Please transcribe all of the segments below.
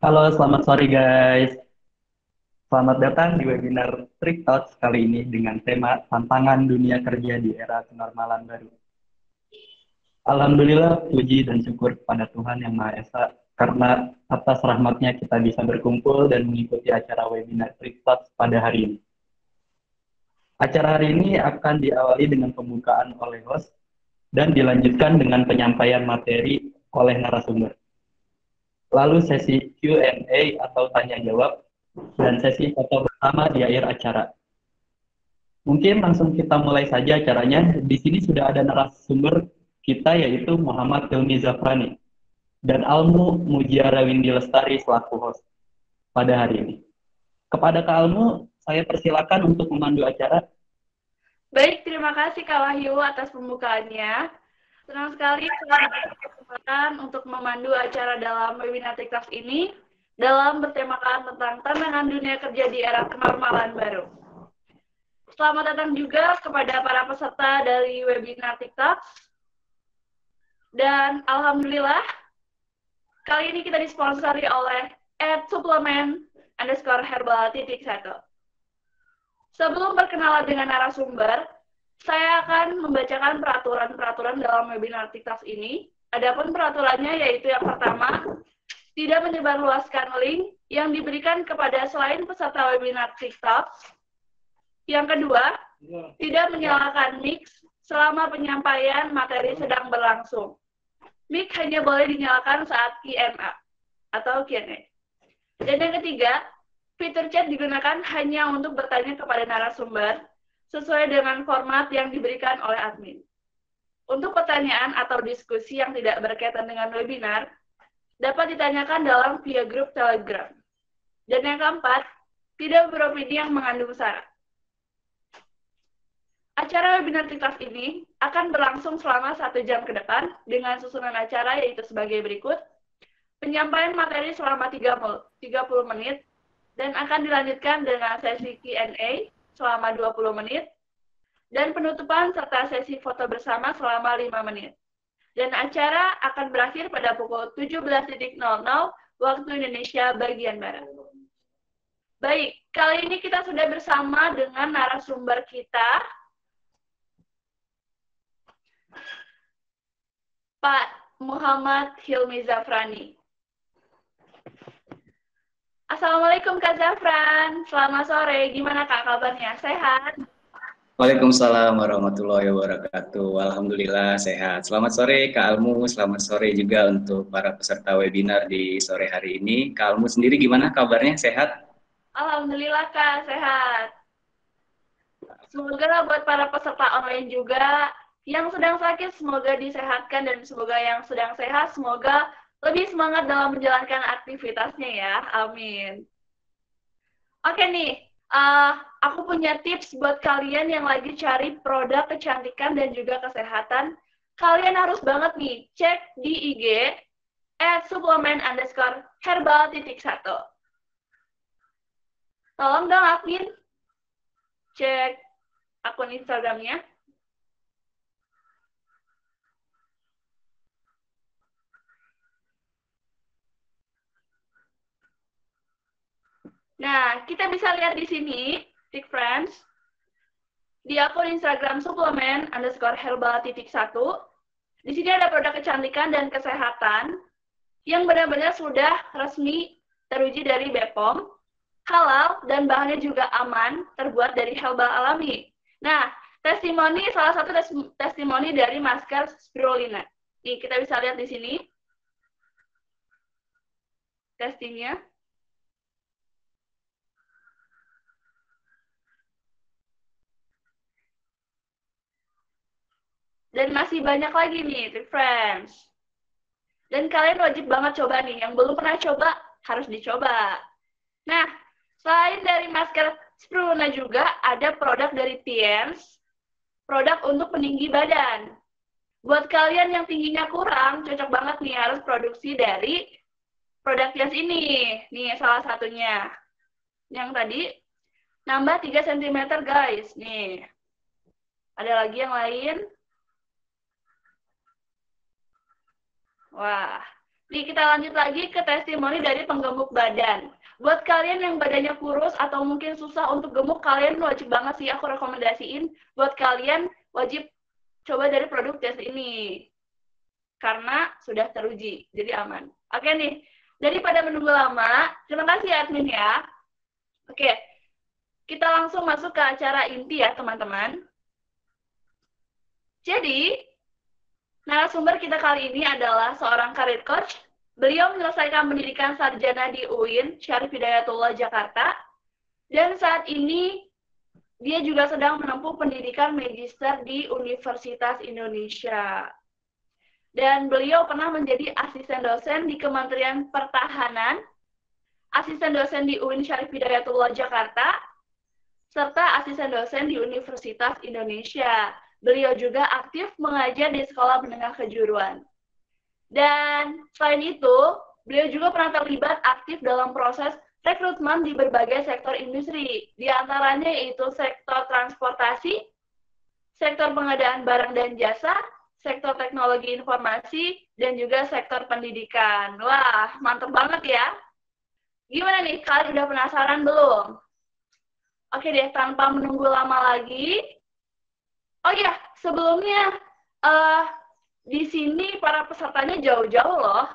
Halo, selamat sore guys. Selamat datang di webinar Trick Talks kali ini dengan tema tantangan dunia kerja di era kenormalan baru. Alhamdulillah, puji dan syukur kepada Tuhan Yang Maha Esa karena atas rahmatnya kita bisa berkumpul dan mengikuti acara webinar Trick Talks pada hari ini. Acara hari ini akan diawali dengan pembukaan oleh host dan dilanjutkan dengan penyampaian materi oleh narasumber. Lalu sesi Q&A atau tanya jawab dan sesi foto bersama di akhir acara. Mungkin langsung kita mulai saja acaranya. Di sini sudah ada narasumber kita yaitu Muhammad Hilmi Zafrani dan Almu Mujiara Windy Lestari selaku host pada hari ini. Kepada Kak Almu, saya persilakan untuk memandu acara. Baik, terima kasih Kak Wahyu atas pembukaannya. Senang sekali saya berkesempatan untuk memandu acara dalam webinar TikTok ini dalam bertemakan tentang tantangan dunia kerja di era kenormalan baru. Selamat datang juga kepada para peserta dari webinar TikTok. Dan Alhamdulillah, kali ini kita disponsori oleh @suplemen_herbal.1. Sebelum berkenalan dengan narasumber, saya akan membacakan peraturan-peraturan dalam webinar TikTok ini. Adapun peraturannya yaitu yang pertama, tidak menyebarluaskan link yang diberikan kepada selain peserta webinar TikTok. Yang kedua, tidak menyalakan mic selama penyampaian materi sedang berlangsung. Mic hanya boleh dinyalakan saat Q&A atau Q&A. Dan yang ketiga, fitur chat digunakan hanya untuk bertanya kepada narasumber sesuai dengan format yang diberikan oleh admin. Untuk pertanyaan atau diskusi yang tidak berkaitan dengan webinar, dapat ditanyakan dalam via grup Telegram. Dan yang keempat, tidak beropini yang mengandung syarat. Acara webinar TikTok ini akan berlangsung selama 1 jam ke depan dengan susunan acara yaitu sebagai berikut. Penyampaian materi selama 30 menit dan akan dilanjutkan dengan sesi Q&A selama 20 menit dan penutupan serta sesi foto bersama selama 5 menit. Dan acara akan berakhir pada pukul 17.00 waktu Indonesia bagian Barat. Baik, kali ini kita sudah bersama dengan narasumber kita, Pak Muhammad Hilmi Zafrani. Assalamualaikum Kak Zafran, selamat sore. Gimana Kak kabarnya? Sehat? Waalaikumsalam warahmatullahi wabarakatuh. Alhamdulillah sehat. Selamat sore Kak Almu, selamat sore juga untuk para peserta webinar di sore hari ini. Kak Almu sendiri gimana kabarnya? Sehat? Alhamdulillah Kak, sehat. Semoga buat para peserta online juga yang sedang sakit semoga disehatkan dan semoga yang sedang sehat semoga lebih semangat dalam menjalankan aktivitasnya ya. Amin. Oke nih, aku punya tips buat kalian yang lagi cari produk kecantikan dan juga kesehatan. Kalian harus banget nih cek di IG @suplemen_herbal.1. Tolong dong admin cek akun Instagramnya. Nah, kita bisa lihat di sini, Tik Friends, di akun Instagram suplemen_herbal.1. Di sini ada produk kecantikan dan kesehatan yang benar-benar sudah resmi teruji dari BPOM, halal, dan bahannya juga aman, terbuat dari herbal alami. Nah, salah satu testimoni dari masker spirulina. Nih, kita bisa lihat di sini testingnya. Dan masih banyak lagi nih, friends. Dan kalian wajib banget coba nih. Yang belum pernah coba, harus dicoba. Nah, selain dari masker spirulina juga, ada produk dari Tiens, produk untuk peninggi badan. Buat kalian yang tingginya kurang, cocok banget nih harus produksi dari produk Tiens ini. Nih, salah satunya. Yang tadi, nambah 3 cm, guys. Nih, ada lagi yang lain. Wah, Nih, kita lanjut lagi ke testimoni dari penggemuk badan. Buat kalian yang badannya kurus atau mungkin susah untuk gemuk, kalian wajib banget sih aku rekomendasiin. Buat kalian wajib coba dari produk Just ini. Karena sudah teruji, jadi aman. Oke nih, daripada menunggu lama, terima kasih admin ya. Oke, kita langsung masuk ke acara inti ya teman-teman. Jadi, narasumber kita kali ini adalah seorang career coach. Beliau menyelesaikan pendidikan sarjana di UIN, Syarif Hidayatullah, Jakarta. Dan saat ini, dia juga sedang menempuh pendidikan magister di Universitas Indonesia. Dan beliau pernah menjadi asisten dosen di Kementerian Pertahanan, asisten dosen di UIN Syarif Hidayatullah, Jakarta, serta asisten dosen di Universitas Indonesia. Beliau juga aktif mengajar di sekolah menengah kejuruan. Dan selain itu, beliau juga pernah terlibat aktif dalam proses rekrutmen di berbagai sektor industri. Di antaranya yaitu sektor transportasi, sektor pengadaan barang dan jasa, sektor teknologi informasi, dan juga sektor pendidikan. Wah, mantap banget ya. Gimana nih, kalian udah penasaran belum? Oke deh, tanpa menunggu lama lagi, oh ya, sebelumnya di sini para pesertanya jauh-jauh loh.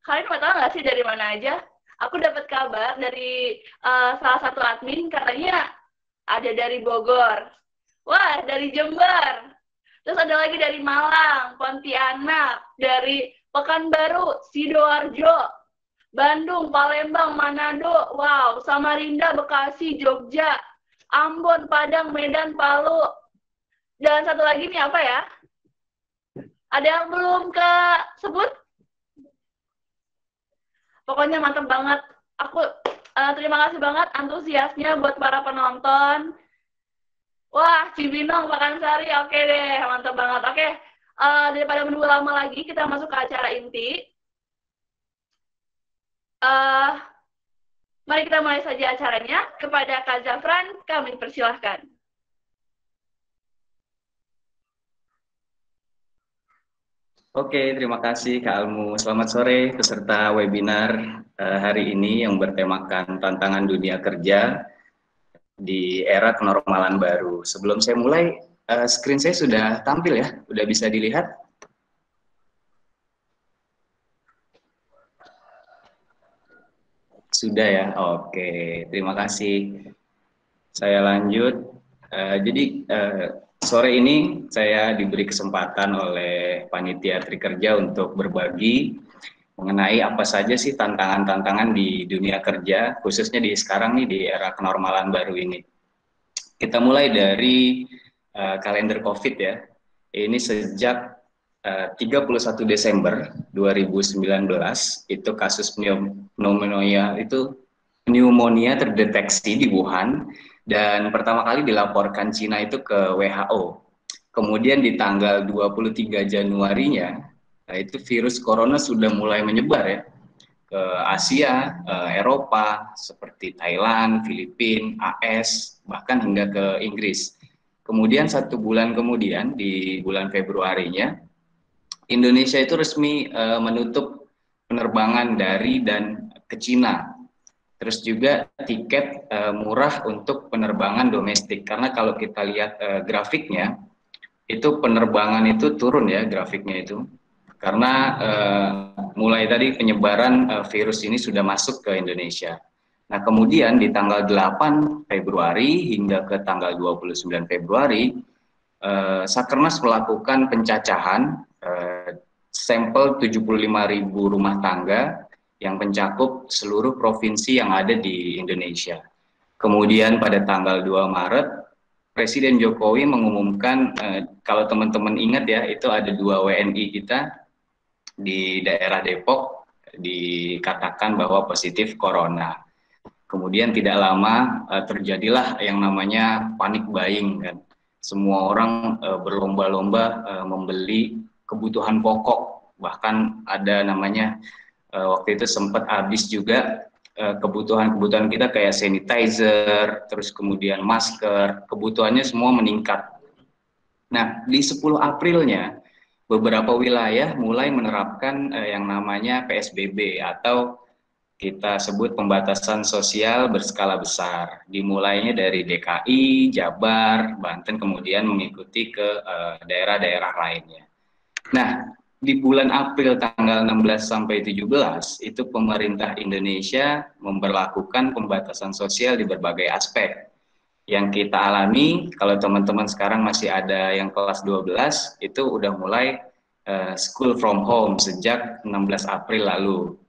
Kalian mau tahu nggak sih dari mana aja? Aku dapat kabar dari salah satu admin, katanya ada dari Bogor. Wah, dari Jember. Terus ada lagi dari Malang, Pontianak, dari Pekanbaru, Sidoarjo, Bandung, Palembang, Manado, wow, Samarinda, Bekasi, Jogja, Ambon, Padang, Medan, Palu. Dan satu lagi nih apa ya? Ada yang belum kesebut? Pokoknya mantap banget. Aku terima kasih banget antusiasnya buat para penonton. Wah, Cibinong, Pakansari, oke deh, mantap banget. Oke, daripada menunggu lama lagi, kita masuk ke acara inti. Mari kita mulai saja acaranya. Kepada Kak Zafran, kami persilahkan. Oke, terima kasih Kak Almu. Selamat sore peserta webinar hari ini yang bertemakan tantangan dunia kerja di era kenormalan baru. Sebelum saya mulai, screen saya sudah tampil ya? Sudah bisa dilihat? Sudah ya? Oke, terima kasih. Saya lanjut. Jadi sore ini saya diberi kesempatan oleh Panitia Trikerja untuk berbagi mengenai apa saja sih tantangan-tantangan di dunia kerja, khususnya di sekarang nih di era kenormalan baru ini. Kita mulai dari kalender COVID ya. Ini sejak 31 Desember 2019 itu kasus pneumonia terdeteksi di Wuhan. Dan pertama kali dilaporkan Cina itu ke WHO. Kemudian di tanggal 23 Januarinya, itu virus corona sudah mulai menyebar ya ke Asia, Eropa, seperti Thailand, Filipina, AS, bahkan hingga ke Inggris. Kemudian 1 bulan kemudian, di bulan Februarinya, Indonesia itu resmi menutup penerbangan dari dan ke Cina. Terus juga tiket murah untuk penerbangan domestik, karena kalau kita lihat grafiknya, itu penerbangan itu turun ya grafiknya itu, karena mulai tadi penyebaran virus ini sudah masuk ke Indonesia. Nah kemudian di tanggal 8 Februari hingga ke tanggal 29 Februari, Sakernas melakukan pencacahan sampel 75.000 rumah tangga yang mencakup seluruh provinsi yang ada di Indonesia. Kemudian pada tanggal 2 Maret, Presiden Jokowi mengumumkan, kalau teman-teman ingat ya, itu ada 2 WNI kita di daerah Depok dikatakan bahwa positif corona. Kemudian tidak lama terjadilah yang namanya panic buying kan. Semua orang berlomba-lomba membeli kebutuhan pokok, bahkan ada namanya waktu itu sempat habis juga kebutuhan kita kayak sanitizer, terus kemudian masker, kebutuhannya semua meningkat. Nah, di 10 Aprilnya beberapa wilayah mulai menerapkan yang namanya PSBB atau kita sebut pembatasan sosial berskala besar. Dimulainya dari DKI, Jabar, Banten, kemudian mengikuti ke daerah-daerah lainnya. Nah, di bulan April tanggal 16 sampai 17 itu pemerintah Indonesia memberlakukan pembatasan sosial di berbagai aspek. Yang kita alami, kalau teman-teman sekarang masih ada yang kelas 12, itu udah mulai school from home sejak 16 April lalu.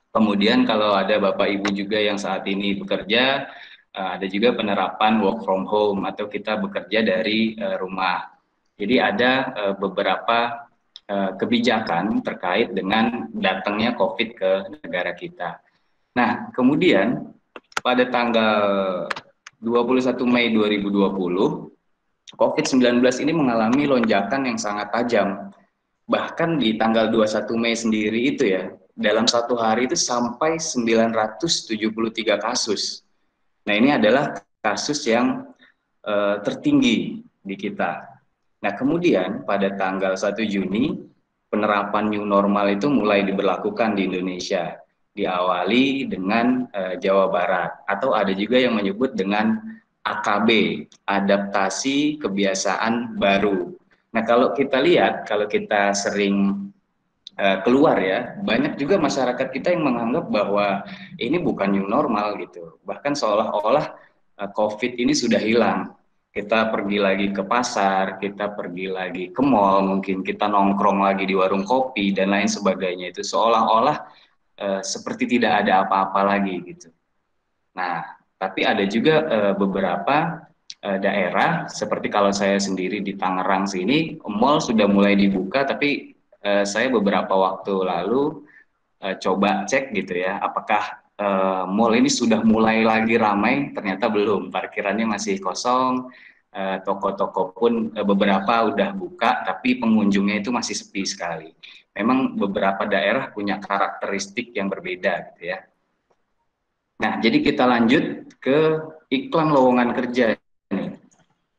Kemudian kalau ada Bapak Ibu juga yang saat ini bekerja, ada juga penerapan work from home atau kita bekerja dari rumah. Jadi ada beberapa kebijakan terkait dengan datangnya COVID ke negara kita. Nah, kemudian pada tanggal 21 Mei 2020, COVID-19 ini mengalami lonjakan yang sangat tajam. Bahkan di tanggal 21 Mei sendiri itu ya, dalam satu hari itu sampai 973 kasus. Nah, ini adalah kasus yang tertinggi di kita. Nah, kemudian pada tanggal 1 Juni, penerapan new normal itu mulai diberlakukan di Indonesia. Diawali dengan Jawa Barat, atau ada juga yang menyebut dengan AKB, adaptasi kebiasaan baru. Nah, kalau kita lihat, kalau kita sering keluar ya, banyak juga masyarakat kita yang menganggap bahwa ini bukan new normal gitu. Bahkan seolah-olah COVID ini sudah hilang. Kita pergi lagi ke pasar, kita pergi lagi ke mall, mungkin kita nongkrong lagi di warung kopi dan lain sebagainya, itu seolah-olah seperti tidak ada apa-apa lagi gitu. Nah, tapi ada juga beberapa daerah, seperti kalau saya sendiri di Tangerang sini, mall sudah mulai dibuka, tapi saya beberapa waktu lalu coba cek gitu ya, apakah mall ini sudah mulai lagi ramai. Ternyata belum, parkirannya masih kosong, toko-toko pun beberapa udah buka, tapi pengunjungnya itu masih sepi sekali. Memang beberapa daerah punya karakteristik yang berbeda gitu ya. Nah, jadi kita lanjut ke iklan lowongan kerja.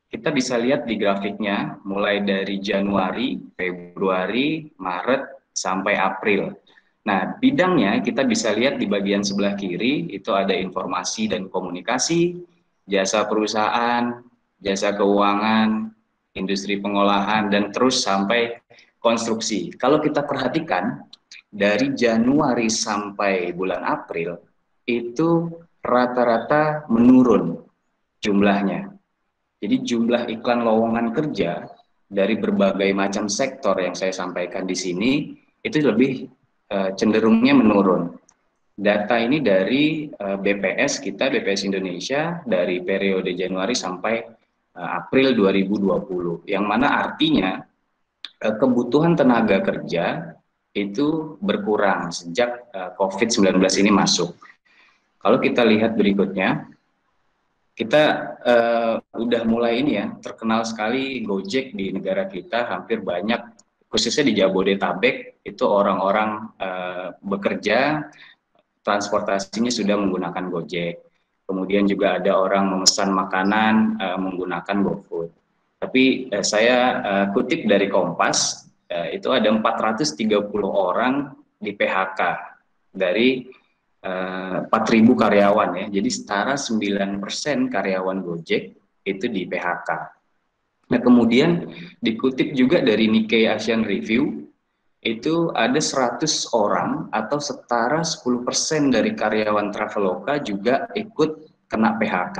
Kita bisa lihat di grafiknya, mulai dari Januari, Februari, Maret, sampai April. Nah, bidangnya kita bisa lihat di bagian sebelah kiri, itu ada informasi dan komunikasi, jasa perusahaan, jasa keuangan, industri pengolahan, dan terus sampai konstruksi. Kalau kita perhatikan, dari Januari sampai bulan April, itu rata-rata menurun jumlahnya. Jadi jumlah iklan lowongan kerja dari berbagai macam sektor yang saya sampaikan di sini itu lebih cenderungnya menurun. Data ini dari BPS kita, BPS Indonesia, dari periode Januari sampai April 2020, yang mana artinya kebutuhan tenaga kerja itu berkurang sejak COVID-19 ini masuk. Kalau kita lihat berikutnya, kita udah mulai ini ya, terkenal sekali Gojek di negara kita, hampir banyak, khususnya di Jabodetabek, itu orang-orang bekerja, transportasinya sudah menggunakan Gojek. Kemudian juga ada orang memesan makanan menggunakan GoFood. Tapi saya kutip dari Kompas, itu ada 430 orang di PHK dari 4.000 karyawan ya. Jadi setara 9% karyawan Gojek itu di PHK. Nah, kemudian dikutip juga dari Nikkei Asian Review, itu ada 100 orang atau setara 10% dari karyawan Traveloka juga ikut kena PHK.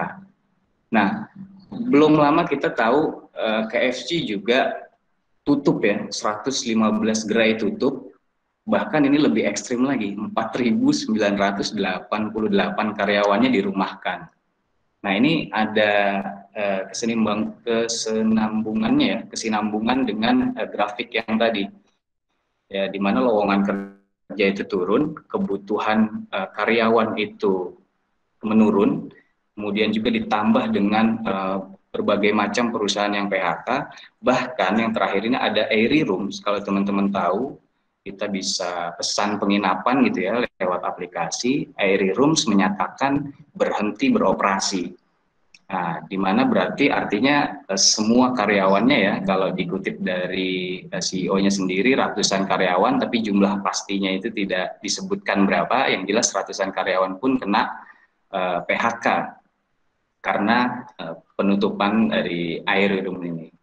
Nah, belum lama kita tahu KFC juga tutup ya, 115 gerai tutup. Bahkan ini lebih ekstrim lagi, 4.988 karyawannya dirumahkan. Nah, ini ada kesinambungan dengan grafik yang tadi, ya, di mana lowongan kerja itu turun, kebutuhan karyawan itu menurun, kemudian juga ditambah dengan berbagai macam perusahaan yang PHK. Bahkan yang terakhir ini ada Airy Rooms, kalau teman-teman tahu, kita bisa pesan penginapan gitu ya lewat aplikasi. Airy Rooms menyatakan berhenti beroperasi. Nah, di mana berarti artinya semua karyawannya ya, kalau dikutip dari CEO-nya sendiri ratusan karyawan, tapi jumlah pastinya itu tidak disebutkan berapa, yang jelas ratusan karyawan pun kena PHK karena penutupan dari air gedung ini.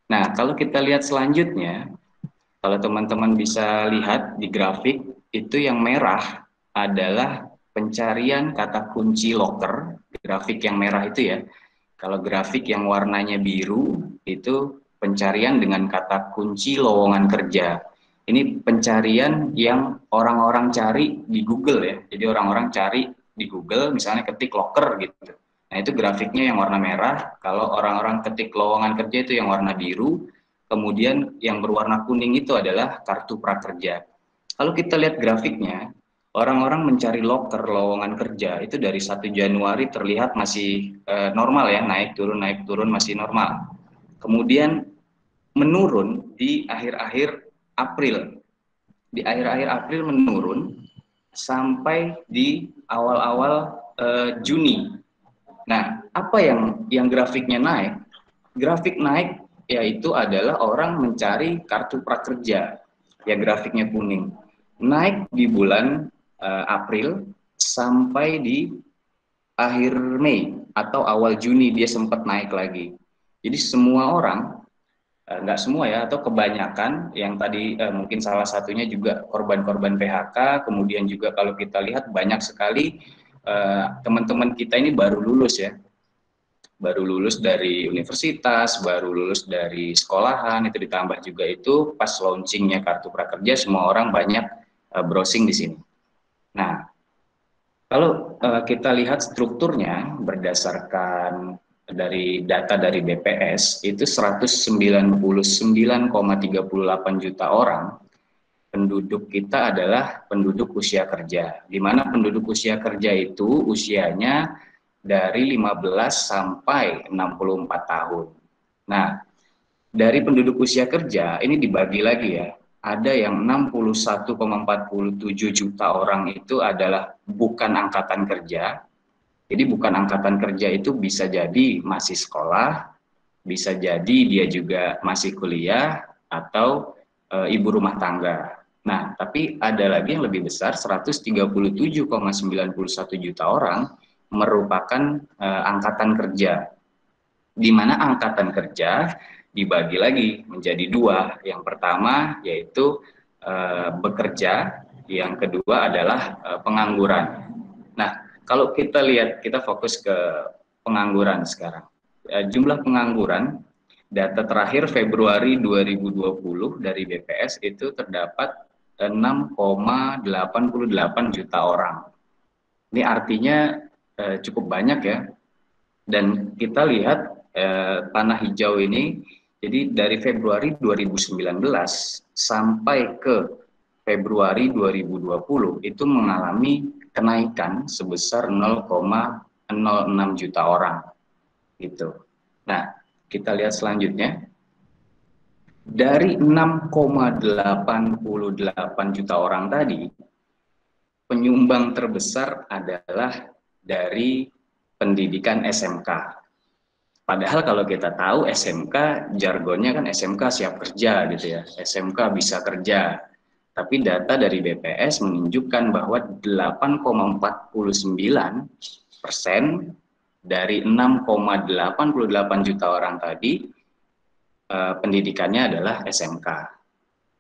Nah, kalau kita lihat selanjutnya, kalau teman-teman bisa lihat di grafik, itu yang merah adalah pencarian kata kunci loker, grafik yang merah itu ya. Kalau grafik yang warnanya biru, itu pencarian dengan kata kunci lowongan kerja. Ini pencarian yang orang-orang cari di Google ya. Jadi orang-orang cari di Google, misalnya ketik loker gitu. Nah, itu grafiknya yang warna merah. Kalau orang-orang ketik lowongan kerja itu yang warna biru. Kemudian yang berwarna kuning itu adalah kartu prakerja. Kalau kita lihat grafiknya, orang-orang mencari loker lowongan kerja itu dari 1 Januari terlihat masih normal ya, naik turun masih normal. Kemudian menurun di akhir-akhir April. Di akhir-akhir April menurun sampai di awal-awal Juni. Nah, apa yang grafiknya naik? Grafik naik yaitu adalah orang mencari kartu prakerja. Ya, grafiknya kuning. Naik di bulan April sampai di akhir Mei atau awal Juni dia sempat naik lagi. Jadi semua orang, nggak semua ya, atau kebanyakan yang tadi mungkin salah satunya juga korban-korban PHK, kemudian juga kalau kita lihat banyak sekali teman-teman kita ini baru lulus ya, baru lulus dari universitas, baru lulus dari sekolahan, itu ditambah juga itu pas launchingnya kartu prakerja semua orang banyak browsing di sini. Nah, kalau kita lihat strukturnya berdasarkan dari data dari BPS itu 199,38 juta orang penduduk kita adalah penduduk usia kerja. Di mana penduduk usia kerja itu usianya dari 15 sampai 64 tahun. Nah, dari penduduk usia kerja ini dibagi lagi ya. Ada yang 61,47 juta orang itu adalah bukan angkatan kerja. Jadi bukan angkatan kerja itu bisa jadi masih sekolah, bisa jadi dia juga masih kuliah atau ibu rumah tangga. Nah, tapi ada lagi yang lebih besar 137,91 juta orang merupakan angkatan kerja. Di mana angkatan kerja dibagi lagi menjadi dua. Yang pertama yaitu bekerja, yang kedua adalah pengangguran. Nah, kalau kita lihat, kita fokus ke pengangguran sekarang. Jumlah pengangguran, data terakhir Februari 2020 dari BPS itu terdapat 6,88 juta orang. Ini artinya cukup banyak ya. Dan kita lihat tanah hijau ini, jadi dari Februari 2019 sampai ke Februari 2020 itu mengalami kenaikan sebesar 0,06 juta orang gitu. Nah, kita lihat selanjutnya. Dari 6,88 juta orang tadi, penyumbang terbesar adalah dari pendidikan SMK. Padahal kalau kita tahu SMK, jargonnya kan SMK siap kerja gitu ya, SMK bisa kerja. Tapi data dari BPS menunjukkan bahwa 8,49% dari 6,88 juta orang tadi pendidikannya adalah SMK.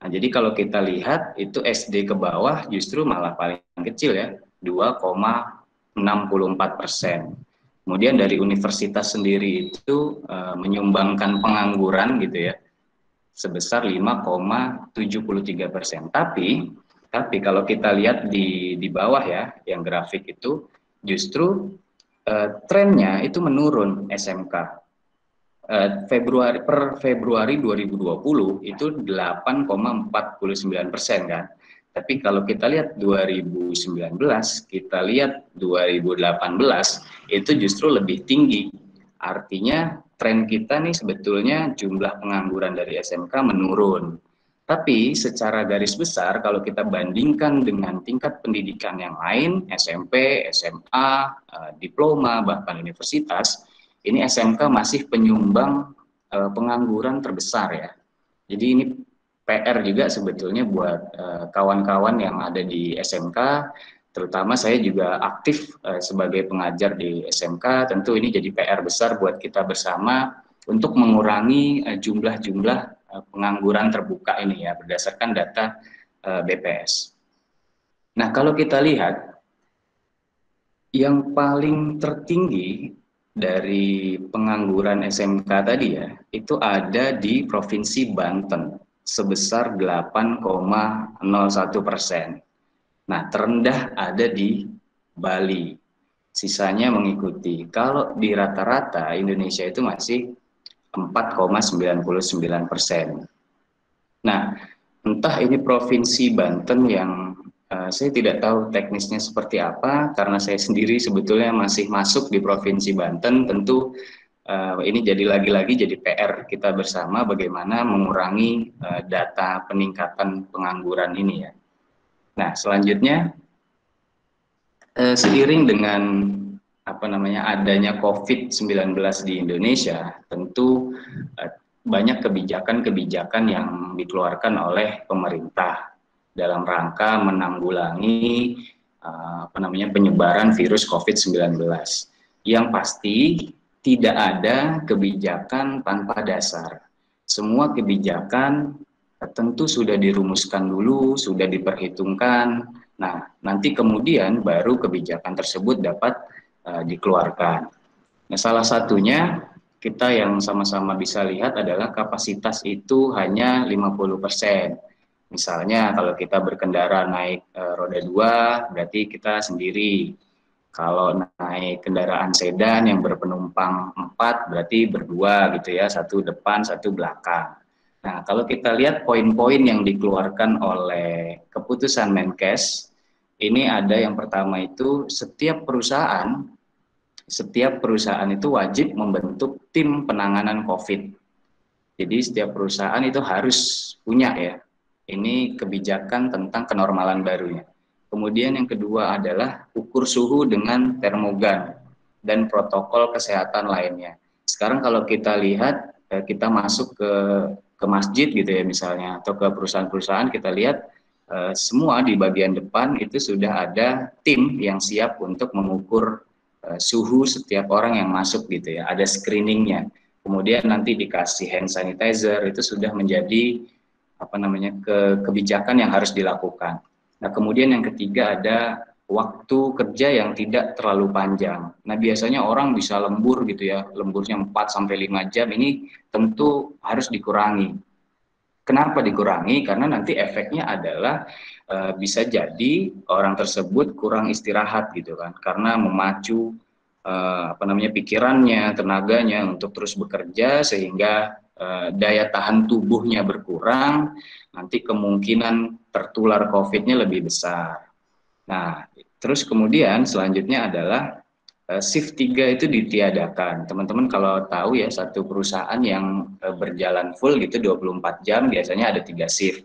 Nah, jadi kalau kita lihat itu SD ke bawah justru malah paling kecil ya, 2,64%. Kemudian dari universitas sendiri itu menyumbangkan pengangguran gitu ya sebesar 5,73%. Tapi kalau kita lihat di bawah ya yang grafik itu justru trennya itu menurun SMK. Per Februari 2020 itu 8,49% kan. Tapi kalau kita lihat 2019, kita lihat 2018, itu justru lebih tinggi. Artinya tren kita nih sebetulnya jumlah pengangguran dari SMK menurun. Tapi secara garis besar kalau kita bandingkan dengan tingkat pendidikan yang lain, SMP, SMA, diploma, bahkan universitas, ini SMK masih penyumbang pengangguran terbesar ya. Jadi ini PR juga sebetulnya buat kawan-kawan yang ada di SMK, terutama saya juga aktif sebagai pengajar di SMK, tentu ini jadi PR besar buat kita bersama untuk mengurangi jumlah-jumlah pengangguran terbuka ini ya berdasarkan data BPS. Nah, kalau kita lihat yang paling tertinggi dari pengangguran SMK tadi ya, itu ada di Provinsi Banten sebesar 8,01%. Nah, terendah ada di Bali. Sisanya mengikuti. Kalau di rata-rata Indonesia itu masih 4,99%. Nah, entah ini Provinsi Banten yang saya tidak tahu teknisnya seperti apa, karena saya sendiri sebetulnya masih masuk di Provinsi Banten, tentu ini jadi lagi-lagi jadi PR kita bersama bagaimana mengurangi data peningkatan pengangguran ini ya. Nah, selanjutnya seiring dengan adanya COVID-19 di Indonesia, tentu banyak kebijakan-kebijakan yang dikeluarkan oleh pemerintah dalam rangka menanggulangi penyebaran virus COVID-19. Yang pasti tidak ada kebijakan tanpa dasar. Semua kebijakan tentu sudah dirumuskan dulu, sudah diperhitungkan. Nah, nanti kemudian baru kebijakan tersebut dapat dikeluarkan. Nah, salah satunya kita yang sama-sama bisa lihat adalah kapasitas itu hanya 50%. Misalnya kalau kita berkendara naik roda 2, berarti kita sendiri. Kalau naik kendaraan sedan yang berpenumpang 4, berarti berdua gitu ya, satu depan, satu belakang. Nah, kalau kita lihat poin-poin yang dikeluarkan oleh keputusan Menkes, ini ada yang pertama itu setiap perusahaan itu wajib membentuk tim penanganan COVID. Jadi setiap perusahaan itu harus punya ya. Ini kebijakan tentang kenormalan barunya. Kemudian yang kedua adalah ukur suhu dengan termogan dan protokol kesehatan lainnya. Sekarang kalau kita lihat, kita masuk ke masjid gitu ya misalnya, atau ke perusahaan-perusahaan, kita lihat semua di bagian depan itu sudah ada tim yang siap untuk mengukur suhu setiap orang yang masuk gitu ya, ada screeningnya. Kemudian nanti dikasih hand sanitizer, itu sudah menjadi kebijakan yang harus dilakukan. Nah, kemudian yang ketiga ada waktu kerja yang tidak terlalu panjang. Nah, biasanya orang bisa lembur gitu ya, lemburnya 4 sampai 5 jam, ini tentu harus dikurangi. Kenapa dikurangi? Karena nanti efeknya adalah bisa jadi orang tersebut kurang istirahat gitu kan, karena memacu pikirannya, tenaganya untuk terus bekerja sehingga daya tahan tubuhnya berkurang, nanti kemungkinan tertular COVID-nya lebih besar. Nah, terus kemudian selanjutnya adalah shift 3 itu ditiadakan. Teman-teman kalau tahu ya, satu perusahaan yang berjalan full gitu 24 jam biasanya ada 3 shift.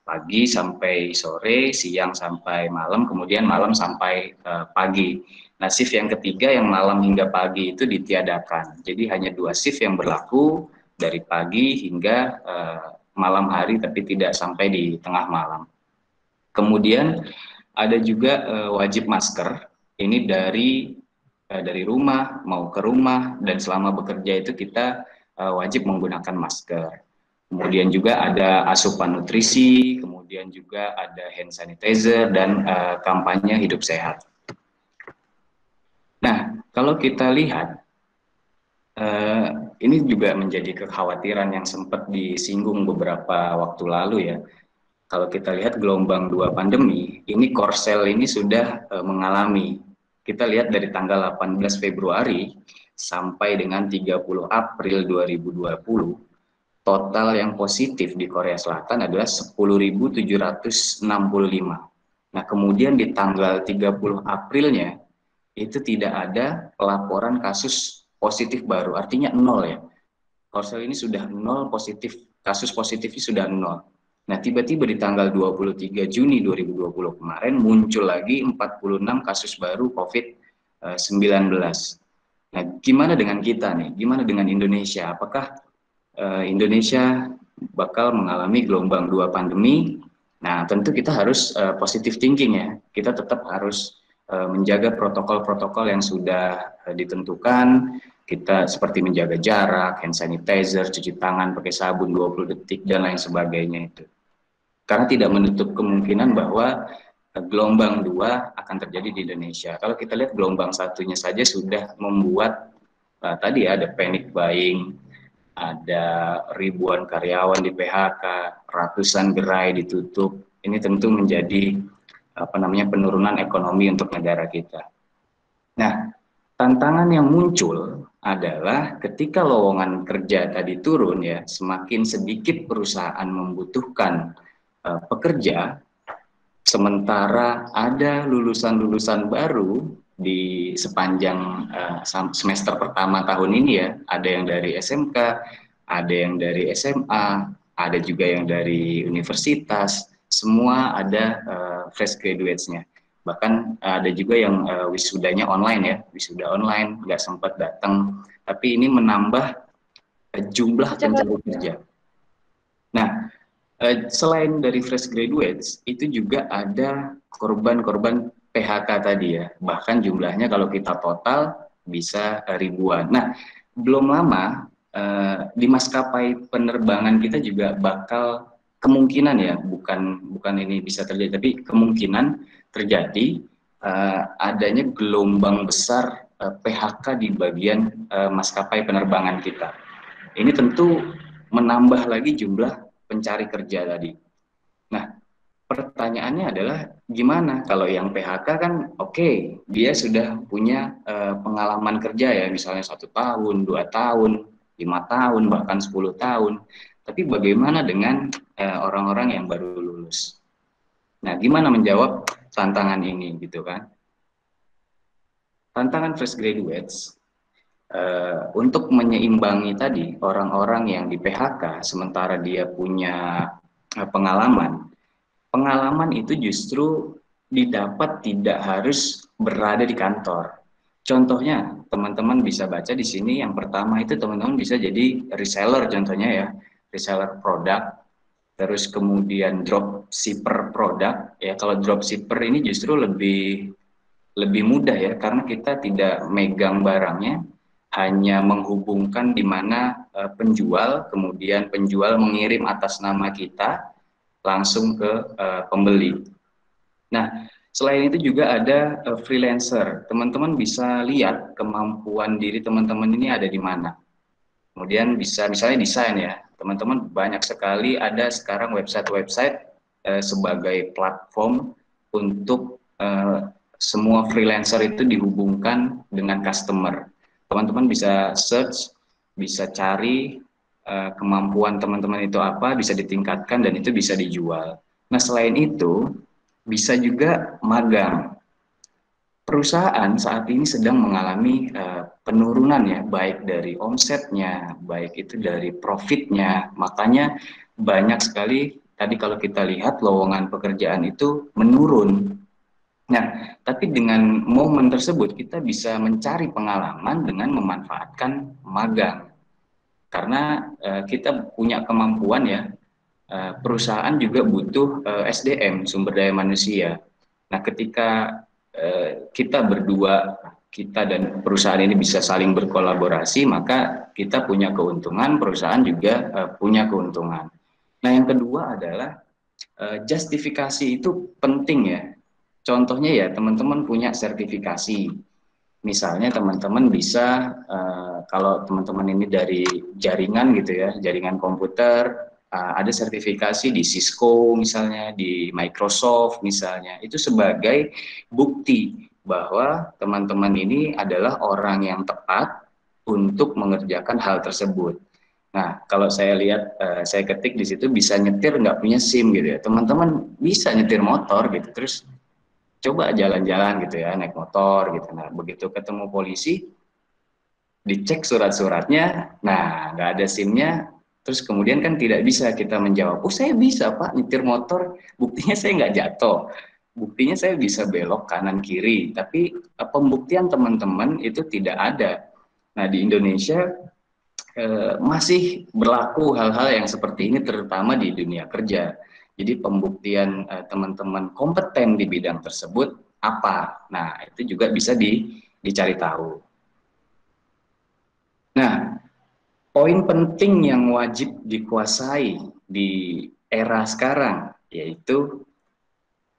Pagi sampai sore, siang sampai malam, kemudian malam sampai pagi. Nah, shift yang ketiga yang malam hingga pagi itu ditiadakan. Jadi hanya 2 shift yang berlaku dari pagi hingga malam hari, tapi tidak sampai di tengah malam. Kemudian ada juga wajib masker. Ini dari rumah mau ke rumah, dan selama bekerja itu kita wajib menggunakan masker. Kemudian juga ada asupan nutrisi, kemudian juga ada hand sanitizer dan kampanye hidup sehat. Nah, kalau kita lihat ini juga menjadi kekhawatiran yang sempat disinggung beberapa waktu lalu ya. Kalau kita lihat gelombang 2 pandemi, ini Korsel ini sudah mengalami. Kita lihat dari tanggal 18 Februari sampai dengan 30 April 2020, total yang positif di Korea Selatan adalah 10.765. Nah, kemudian di tanggal 30 Aprilnya, itu tidak ada pelaporan kasus positif baru, artinya 0 ya. Korsel ini sudah 0 positif, kasus positifnya sudah 0. Nah, tiba-tiba di tanggal 23 Juni 2020 kemarin muncul lagi 46 kasus baru COVID-19. Nah, gimana dengan kita nih? Gimana dengan Indonesia? Apakah Indonesia bakal mengalami gelombang 2 pandemi? Nah, tentu kita harus positive thinking ya. Kita tetap harus menjaga protokol-protokol yang sudah ditentukan. Kita seperti menjaga jarak, hand sanitizer, cuci tangan pakai sabun 20 detik, dan lain sebagainya itu. Karena tidak menutup kemungkinan bahwa gelombang 2 akan terjadi di Indonesia. Kalau kita lihat gelombang satunya saja sudah membuat tadi ada panic buying, ada ribuan karyawan di PHK, ratusan gerai ditutup. Ini tentu menjadi penurunan ekonomi untuk negara kita. Nah, tantangan yang muncul adalah ketika lowongan kerja tadi turun ya, semakin sedikit perusahaan membutuhkan pekerja, sementara ada lulusan-lulusan baru di sepanjang semester pertama tahun ini ya, ada yang dari SMK, ada yang dari SMA, ada juga yang dari universitas, semua ada fresh graduates-nya. Bahkan ada juga yang wisudanya online ya, wisuda online, nggak sempat datang, tapi ini menambah jumlah pencari kerja. Nah, selain dari fresh graduates, itu juga ada korban-korban PHK tadi ya. Bahkan jumlahnya kalau kita total bisa ribuan. Nah, belum lama di maskapai penerbangan kita juga bakal kemungkinan ya, bukan ini bisa terjadi, tapi kemungkinan terjadi adanya gelombang besar PHK di bagian maskapai penerbangan kita. Ini tentu menambah lagi jumlah pencari kerja tadi. Nah, pertanyaannya adalah gimana kalau yang PHK kan oke, dia sudah punya pengalaman kerja ya, misalnya 1 tahun, 2 tahun, 5 tahun, bahkan 10 tahun. Tapi bagaimana dengan orang-orang yang baru lulus? Nah, gimana menjawab tantangan ini gitu kan? Tantangan fresh graduates untuk menyeimbangi tadi orang-orang yang di PHK sementara dia punya pengalaman itu justru didapat tidak harus berada di kantor. Contohnya teman-teman bisa baca di sini, yang pertama itu teman-teman bisa jadi reseller, contohnya ya, reseller produk, terus kemudian dropshipper produk ya. Kalau dropshipper ini justru lebih mudah ya, karena kita tidak megang barangnya, hanya menghubungkan di mana penjual, kemudian penjual mengirim atas nama kita langsung ke pembeli. Nah, selain itu juga ada freelancer. Teman-teman bisa lihat kemampuan diri teman-teman ini ada di mana. Kemudian bisa misalnya desain ya. Teman-teman banyak sekali ada sekarang website-website sebagai platform untuk semua freelancer itu dihubungkan dengan customer. Teman-teman bisa search, bisa cari kemampuan teman-teman itu apa, bisa ditingkatkan dan itu bisa dijual. Nah, selain itu bisa juga magang. Perusahaan saat ini sedang mengalami penurunan ya, baik dari omsetnya, baik itu dari profitnya. Makanya banyak sekali tadi kalau kita lihat lowongan pekerjaan itu menurun. Nah, tapi dengan momen tersebut kita bisa mencari pengalaman dengan memanfaatkan magang. Karena kita punya kemampuan ya, perusahaan juga butuh SDM, sumber daya manusia. Nah, ketika kita berdua, kita dan perusahaan ini bisa saling berkolaborasi, maka kita punya keuntungan, perusahaan juga punya keuntungan. Nah, yang kedua adalah justifikasi itu penting ya. Contohnya ya, teman-teman punya sertifikasi. Misalnya teman-teman bisa, kalau teman-teman ini dari jaringan gitu ya, jaringan komputer, ada sertifikasi di Cisco misalnya, di Microsoft misalnya, itu sebagai bukti bahwa teman-teman ini adalah orang yang tepat untuk mengerjakan hal tersebut. Nah, kalau saya lihat, saya ketik di situ bisa nyetir nggak punya SIM gitu ya, teman-teman bisa nyetir motor gitu, terus coba jalan-jalan gitu ya, naik motor gitu. Nah, begitu ketemu polisi, dicek surat-suratnya, nah nggak ada SIM-nya, Terus kemudian kan tidak bisa kita menjawab, oh saya bisa Pak nyetir motor, buktinya saya nggak jatuh, buktinya saya bisa belok kanan kiri, tapi pembuktian teman-teman itu tidak ada. Nah di Indonesia masih berlaku hal-hal yang seperti ini terutama di dunia kerja. Jadi pembuktian teman-teman kompeten di bidang tersebut apa? Nah itu juga bisa dicari tahu. Nah, poin penting yang wajib dikuasai di era sekarang yaitu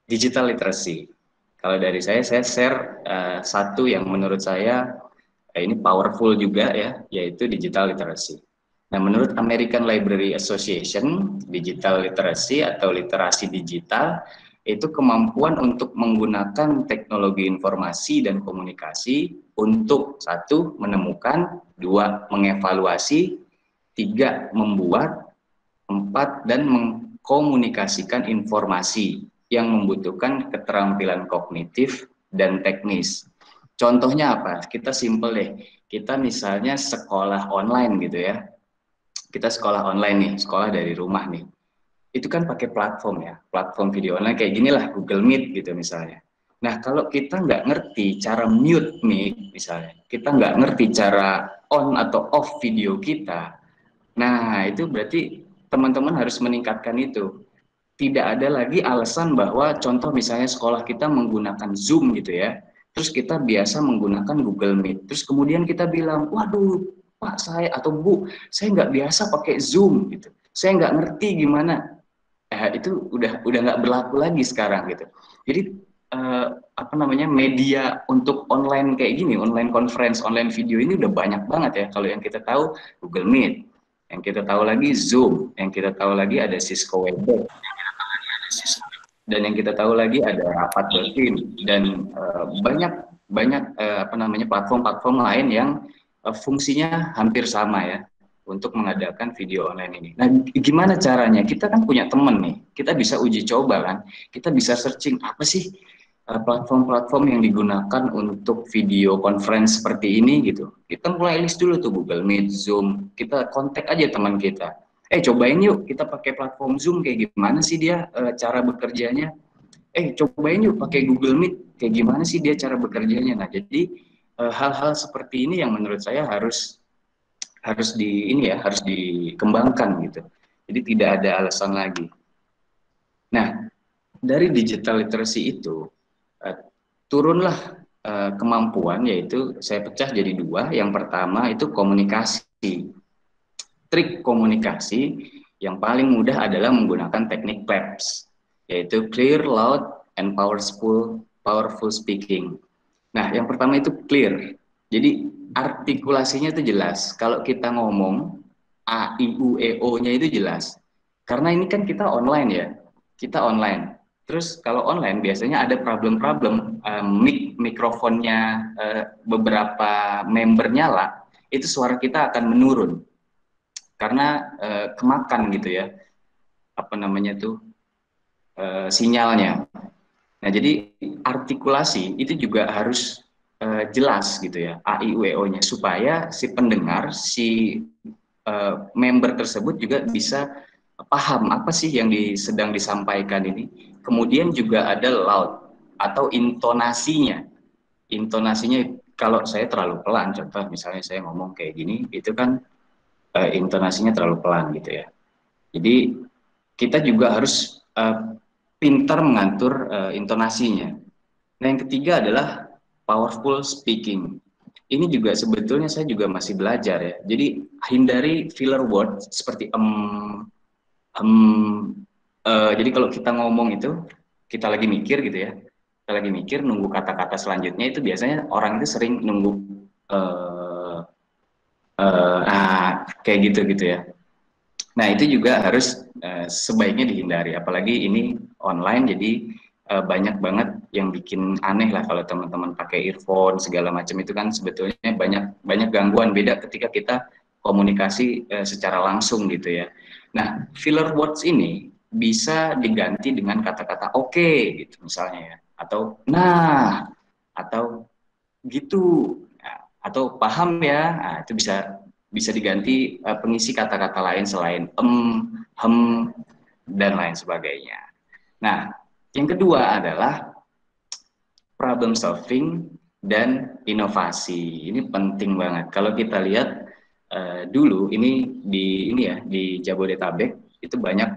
digital literacy. Kalau dari saya share satu yang menurut saya ini powerful juga ya, yaitu digital literacy. Nah, menurut American Library Association, digital literacy atau literasi digital itu kemampuan untuk menggunakan teknologi informasi dan komunikasi untuk satu, menemukan, dua, mengevaluasi, tiga, membuat, empat, dan mengkomunikasikan informasi yang membutuhkan keterampilan kognitif dan teknis. Contohnya apa? Kita simple deh. Kita misalnya sekolah online gitu ya. Kita sekolah online nih, sekolah dari rumah nih. Itu kan pakai platform ya, platform video online kayak gini lah, Google Meet gitu misalnya. Nah, kalau kita nggak ngerti cara mute mic misalnya, kita nggak ngerti cara on atau off video kita, nah itu berarti teman-teman harus meningkatkan itu. Tidak ada lagi alasan bahwa contoh misalnya sekolah kita menggunakan Zoom gitu ya, terus kita biasa menggunakan Google Meet, terus kemudian kita bilang, waduh Pak saya atau Bu, saya nggak biasa pakai Zoom gitu, saya nggak ngerti gimana. Itu udah nggak berlaku lagi sekarang gitu. Jadi apa namanya media untuk online kayak gini, online conference, online video ini udah banyak banget ya. Kalau yang kita tahu Google Meet, yang kita tahu lagi Zoom, yang kita tahu lagi ada Cisco Webex, dan yang kita tahu lagi ada rapat.tim dan banyak banyak apa namanya platform-platform lain yang fungsinya hampir sama ya untuk mengadakan video online ini. Nah, gimana caranya? Kita kan punya temen nih, kita bisa uji coba kan, kita bisa searching apa sih platform-platform yang digunakan untuk video conference seperti ini gitu. Kita mulai list dulu tuh Google Meet, Zoom, kita kontak aja teman kita. Cobain yuk kita pakai platform Zoom kayak gimana sih dia cara bekerjanya. Cobain yuk pakai Google Meet kayak gimana sih dia cara bekerjanya. Nah, jadi hal-hal seperti ini yang menurut saya harus dikembangkan gitu. Jadi tidak ada alasan lagi. Nah, dari digital literacy itu turunlah kemampuan, yaitu saya pecah jadi dua. Yang pertama itu komunikasi. Trik komunikasi yang paling mudah adalah menggunakan teknik PLAPS, yaitu clear, loud, and powerful speaking. Nah, yang pertama itu clear. Jadi artikulasinya itu jelas. Kalau kita ngomong A, I, U, E, O-nya itu jelas. Karena ini kan kita online ya. Kita online. Terus kalau online biasanya ada problem-problem mikrofonnya beberapa member nyala, itu suara kita akan menurun karena kemakan gitu ya, apa namanya tuh sinyalnya. Nah jadi artikulasi itu juga harus jelas gitu ya, A I U E O-nya, supaya si pendengar, si member tersebut juga bisa paham apa sih yang sedang disampaikan ini. Kemudian juga ada loud atau intonasinya. Intonasinya kalau saya terlalu pelan, contoh misalnya saya ngomong kayak gini, itu kan intonasinya terlalu pelan gitu ya. Jadi kita juga harus pintar mengatur intonasinya. Nah, yang ketiga adalah powerful speaking. Ini juga sebetulnya saya juga masih belajar ya. Jadi hindari filler word seperti jadi kalau kita ngomong itu kita lagi mikir gitu ya. Kita lagi mikir nunggu kata-kata selanjutnya, itu biasanya orang itu sering nunggu kayak gitu ya. Nah, itu juga harus sebaiknya dihindari, apalagi ini online, jadi banyak banget yang bikin aneh lah kalau teman-teman pakai earphone segala macam. Itu kan sebetulnya banyak gangguan, beda ketika kita komunikasi secara langsung gitu ya. Nah, filler words ini bisa diganti dengan kata-kata oke gitu misalnya ya, atau atau gitu, atau paham ya, itu bisa bisa diganti pengisi kata-kata lain selain hem, dan lain sebagainya. Nah, yang kedua adalah problem solving dan inovasi. Ini penting banget. Kalau kita lihat dulu di Jabodetabek itu banyak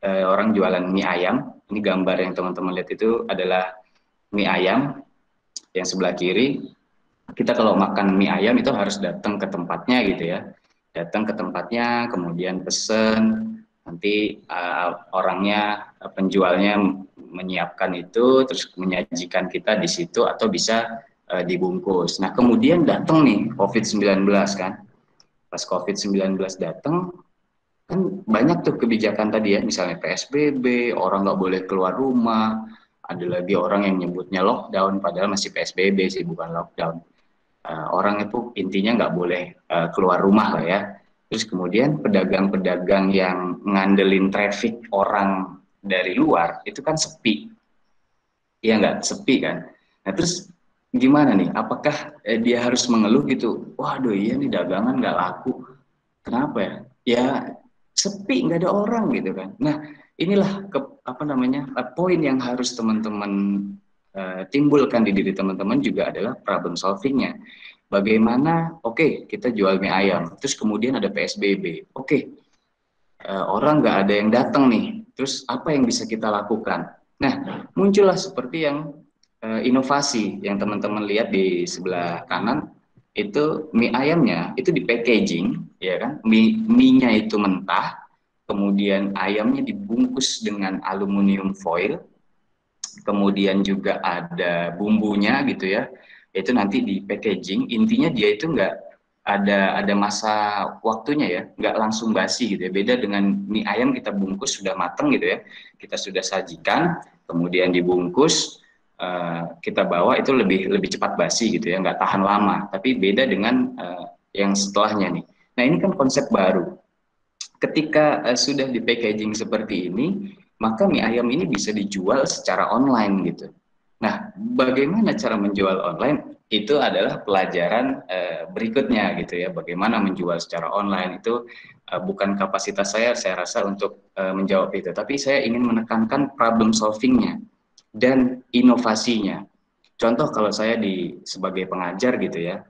orang jualan mie ayam. Ini gambar yang teman-teman lihat itu adalah mie ayam yang sebelah kiri. Kita kalau makan mie ayam itu harus datang ke tempatnya gitu ya. Datang ke tempatnya, kemudian pesen, nanti orangnya, penjualnya menyiapkan itu, terus menyajikan kita di situ atau bisa dibungkus. Nah, kemudian datang nih COVID-19 kan. Pas COVID-19 datang, kan banyak tuh kebijakan tadi ya, misalnya PSBB, orang nggak boleh keluar rumah, ada lagi orang yang nyebutnya lockdown, padahal masih PSBB sih, bukan lockdown. Orang itu intinya nggak boleh keluar rumah lah ya. Terus kemudian pedagang-pedagang yang ngandelin traffic orang dari luar itu kan sepi, ya nggak sepi kan. Nah terus gimana nih? Apakah dia harus mengeluh gitu? Waduh iya nih dagangan nggak laku. Kenapa ya? Ya sepi, nggak ada orang gitu kan. Nah inilah poin yang harus teman-teman timbulkan di diri teman-teman juga adalah problem solvingnya. Bagaimana, oke, kita jual mie ayam, terus kemudian ada PSBB, oke, orang nggak ada yang datang nih, terus apa yang bisa kita lakukan? Nah, muncullah seperti yang inovasi yang teman-teman lihat di sebelah kanan, itu mie ayamnya itu di packaging, ya kan, mie-nya itu mentah, kemudian ayamnya dibungkus dengan aluminium foil, kemudian juga ada bumbunya gitu ya, itu nanti di packaging. Intinya dia itu nggak ada masa waktunya ya, nggak langsung basi gitu ya, beda dengan mie ayam kita bungkus sudah mateng gitu ya, kita sudah sajikan kemudian dibungkus, kita bawa itu lebih cepat basi gitu ya, nggak tahan lama. Tapi beda dengan yang setelahnya nih. Nah ini kan konsep baru. Ketika sudah di packaging seperti ini, maka mie ayam ini bisa dijual secara online gitu. Nah, bagaimana cara menjual online? Itu adalah pelajaran berikutnya gitu ya. Bagaimana menjual secara online itu bukan kapasitas saya rasa untuk menjawab itu. Tapi saya ingin menekankan problem solvingnya dan inovasinya. Contoh kalau saya sebagai pengajar gitu ya,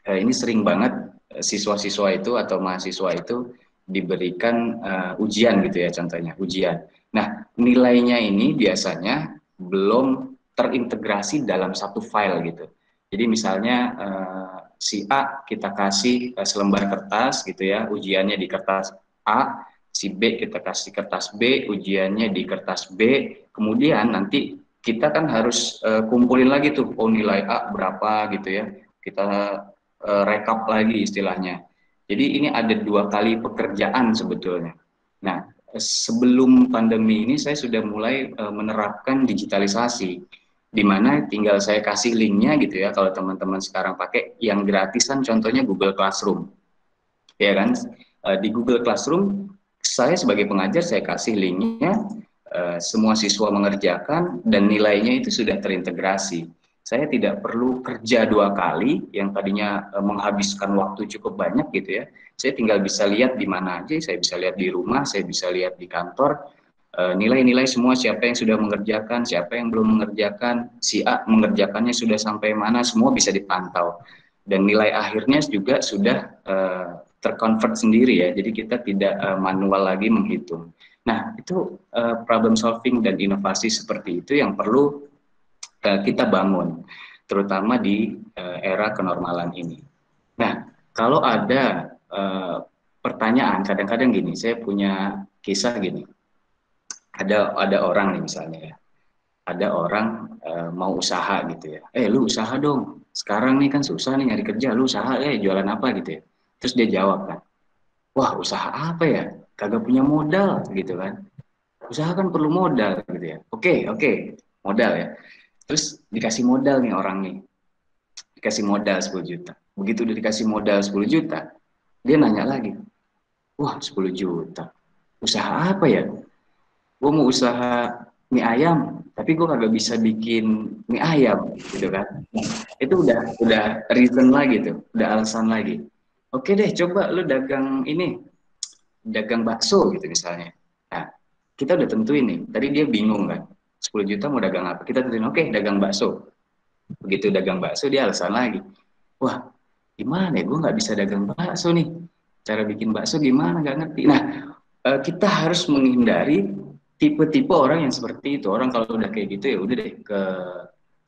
ini sering banget siswa-siswa itu atau mahasiswa itu diberikan ujian gitu ya, contohnya ujian. Nah, nilainya ini biasanya belum terintegrasi dalam satu file gitu. Jadi misalnya si A kita kasih selembar kertas gitu ya, ujiannya di kertas A, si B kita kasih kertas B, ujiannya di kertas B, kemudian nanti kita kan harus kumpulin lagi tuh, oh nilai A berapa gitu ya, kita rekap lagi istilahnya. Jadi ini ada 2 kali pekerjaan sebetulnya. Nah, sebelum pandemi ini saya sudah mulai menerapkan digitalisasi, di mana tinggal saya kasih linknya gitu ya, kalau teman-teman sekarang pakai yang gratisan, contohnya Google Classroom, ya kan? Di Google Classroom, saya sebagai pengajar saya kasih linknya, semua siswa mengerjakan dan nilainya itu sudah terintegrasi. Saya tidak perlu kerja 2 kali yang tadinya menghabiskan waktu cukup banyak gitu ya. Saya tinggal bisa lihat di mana aja, saya bisa lihat di rumah, saya bisa lihat di kantor, nilai-nilai semua, siapa yang sudah mengerjakan, siapa yang belum mengerjakan, si A mengerjakannya sudah sampai mana, semua bisa dipantau. Dan nilai akhirnya juga sudah terconvert sendiri ya, jadi kita tidak manual lagi menghitung. Nah, itu problem solving dan inovasi seperti itu yang perlu kita bangun, terutama di era kenormalan ini. Nah, kalau ada pertanyaan, kadang-kadang gini, saya punya kisah gini, ada orang nih misalnya ya, ada orang mau usaha gitu ya, lu usaha dong, sekarang nih kan susah nih nyari kerja, lu usaha, jualan apa gitu ya. Terus dia jawab kan, wah usaha apa ya, kagak punya modal gitu kan, usaha kan perlu modal gitu ya. Oke, modal ya. Terus dikasih modal nih orang nih, dikasih modal 10 juta. Begitu udah dikasih modal 10 juta, dia nanya lagi, wah 10 juta, usaha apa ya? Gue mau usaha mie ayam, tapi gue kagak bisa bikin mie ayam, gitu kan? Nah, itu udah reason lagi tuh, udah alasan lagi. oke deh coba lu dagang ini, dagang bakso gitu misalnya. Nah, kita udah tentuin nih, tadi dia bingung kan, 10 juta mau dagang apa, kita tentuin oke dagang bakso. Begitu dagang bakso dia alasan lagi, wah gimana ya gue nggak bisa dagang bakso nih, cara bikin bakso gimana nggak ngerti. Nah, kita harus menghindari tipe-tipe orang yang seperti itu. Orang kalau udah kayak gitu ya udah deh ke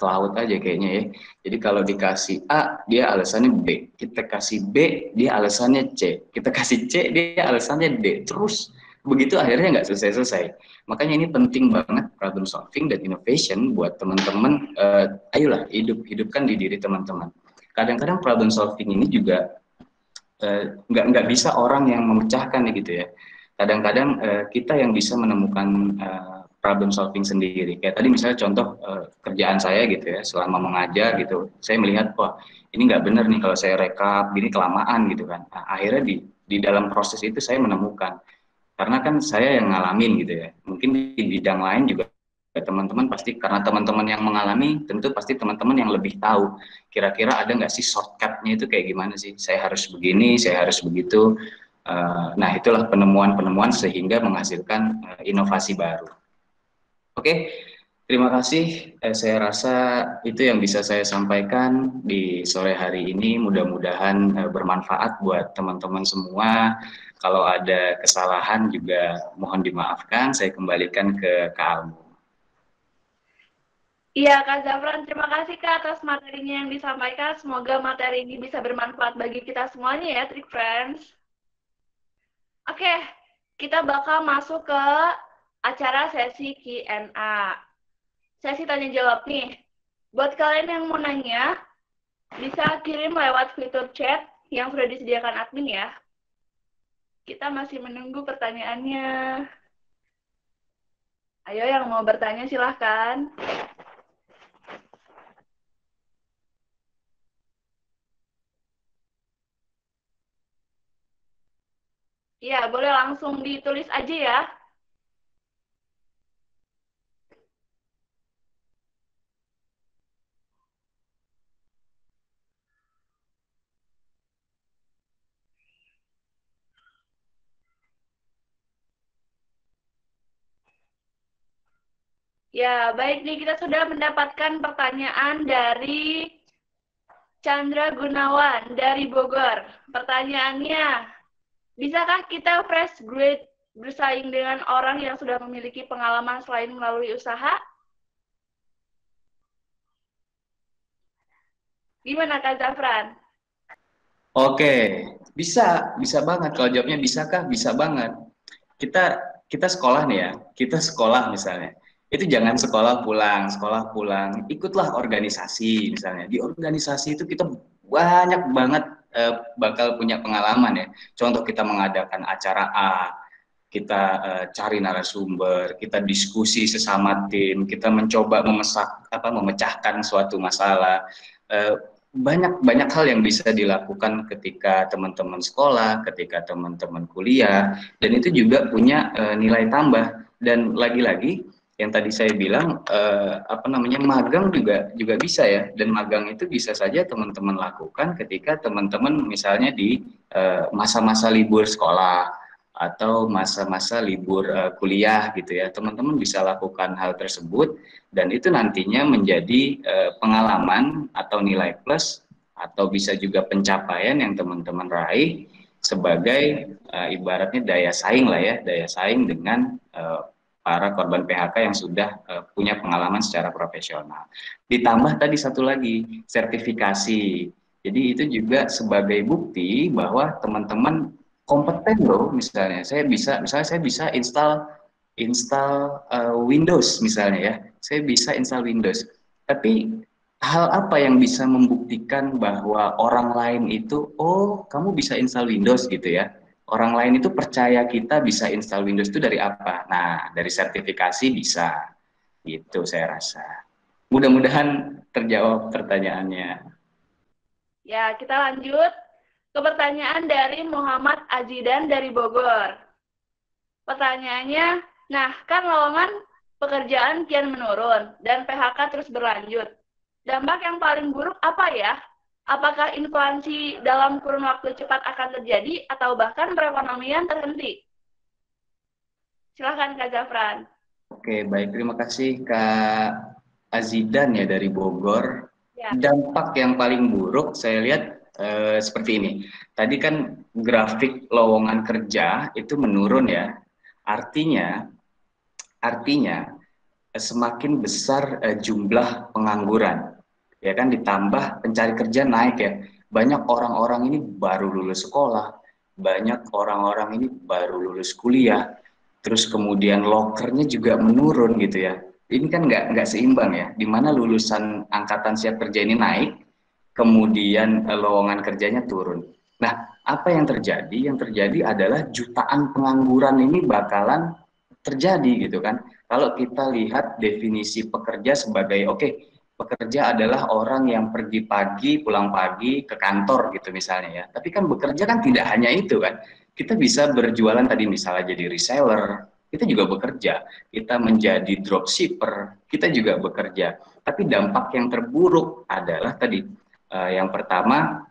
laut aja kayaknya ya. Jadi kalau dikasih A dia alasannya B, kita kasih B dia alasannya C, kita kasih C dia alasannya D, terus begitu akhirnya nggak selesai-selesai. Makanya ini penting banget problem solving dan innovation buat teman-teman. Ayolah hidupkan di diri teman-teman. Kadang-kadang problem solving ini juga nggak bisa orang yang memecahkan gitu ya. Kadang-kadang kita yang bisa menemukan problem solving sendiri. Kayak tadi misalnya contoh kerjaan saya gitu ya, selama mengajar gitu, saya melihat wah ini nggak benar nih kalau saya rekap, gini kelamaan gitu kan. Nah, akhirnya di dalam proses itu saya menemukan, karena kan saya yang ngalamin gitu ya. Mungkin di bidang lain juga teman-teman pasti, karena teman-teman yang mengalami tentu pasti teman-teman yang lebih tahu kira-kira ada nggak sih shortcutnya itu kayak gimana sih, saya harus begini, saya harus begitu. Nah itulah penemuan-penemuan sehingga menghasilkan inovasi baru. Oke, terima kasih. Saya rasa itu yang bisa saya sampaikan di sore hari ini. Mudah-mudahan bermanfaat buat teman-teman semua. Kalau ada kesalahan juga mohon dimaafkan. Saya kembalikan ke Kak Almu. Iya, Kak Zafran, terima kasih Kak atas materinya yang disampaikan. Semoga materi ini bisa bermanfaat bagi kita semuanya ya, Trick Friends. Oke, kita bakal masuk ke acara sesi Q&A. Sesi tanya jawab nih. Buat kalian yang mau nanya, bisa kirim lewat fitur chat yang sudah disediakan admin ya. Kita masih menunggu pertanyaannya. Ayo yang mau bertanya silahkan. Iya, boleh langsung ditulis aja ya. Ya, baik nih, kita sudah mendapatkan pertanyaan dari Chandra Gunawan dari Bogor. Pertanyaannya, bisakah kita fresh grade bersaing dengan orang yang sudah memiliki pengalaman selain melalui usaha? Gimana Kak Zafran? Oke, bisa banget. Kalau jawabnya bisakah? Bisa banget. Kita kita sekolah nih ya, kita sekolah misalnya. Itu jangan sekolah pulang, ikutlah organisasi misalnya. Di organisasi itu kita banyak banget bakal punya pengalaman ya. Contoh kita mengadakan acara A, kita cari narasumber, kita diskusi sesama tim, kita mencoba memecahkan suatu masalah. Eh, banyak hal yang bisa dilakukan ketika teman-teman sekolah, ketika teman-teman kuliah, dan itu juga punya nilai tambah. Dan lagi-lagi yang tadi saya bilang magang juga bisa ya. Dan magang itu bisa saja teman-teman lakukan ketika teman-teman misalnya di masa-masa libur sekolah atau masa-masa libur kuliah gitu ya. Teman-teman bisa lakukan hal tersebut dan itu nantinya menjadi pengalaman atau nilai plus atau bisa juga pencapaian yang teman-teman raih sebagai ibaratnya daya saing lah ya, daya saing dengan para korban PHK yang sudah punya pengalaman secara profesional. Ditambah tadi satu lagi, sertifikasi. Jadi itu juga sebagai bukti bahwa teman-teman kompeten loh. Misalnya saya bisa install Windows misalnya ya, saya bisa install Windows. Tapi hal apa yang bisa membuktikan bahwa orang lain itu, oh kamu bisa install Windows gitu ya? Orang lain itu percaya kita bisa install Windows itu dari apa? Nah, dari sertifikasi bisa, gitu saya rasa. Mudah-mudahan terjawab pertanyaannya. Ya, kita lanjut ke pertanyaan dari Muhammad Azidan dari Bogor. Pertanyaannya, nah kan lowongan pekerjaan kian menurun dan PHK terus berlanjut. Dampak yang paling buruk apa ya? Apakah inflasi dalam kurun waktu cepat akan terjadi atau bahkan perekonomian terhenti? Silahkan Kak Zafran. Oke, baik. Terima kasih Kak Azidan ya dari Bogor. Ya. Dampak yang paling buruk saya lihat seperti ini. Tadi kan grafik lowongan kerja itu menurun ya. Artinya semakin besar jumlah pengangguran. Ya kan, ditambah pencari kerja naik ya. Banyak orang-orang ini baru lulus sekolah, banyak orang-orang ini baru lulus kuliah, terus kemudian lokernya juga menurun gitu ya. Ini kan nggak seimbang ya, di mana lulusan angkatan siap kerja ini naik, kemudian lowongan kerjanya turun. Nah, apa yang terjadi? Yang terjadi adalah jutaan pengangguran ini bakalan terjadi gitu kan. Kalau kita lihat definisi pekerja sebagai pekerja adalah orang yang pergi pagi, pulang pagi ke kantor gitu misalnya ya. Tapi kan bekerja kan tidak hanya itu kan. Kita bisa berjualan tadi misalnya jadi reseller, kita juga bekerja. Kita menjadi dropshipper, kita juga bekerja. Tapi dampak yang terburuk adalah tadi yang pertama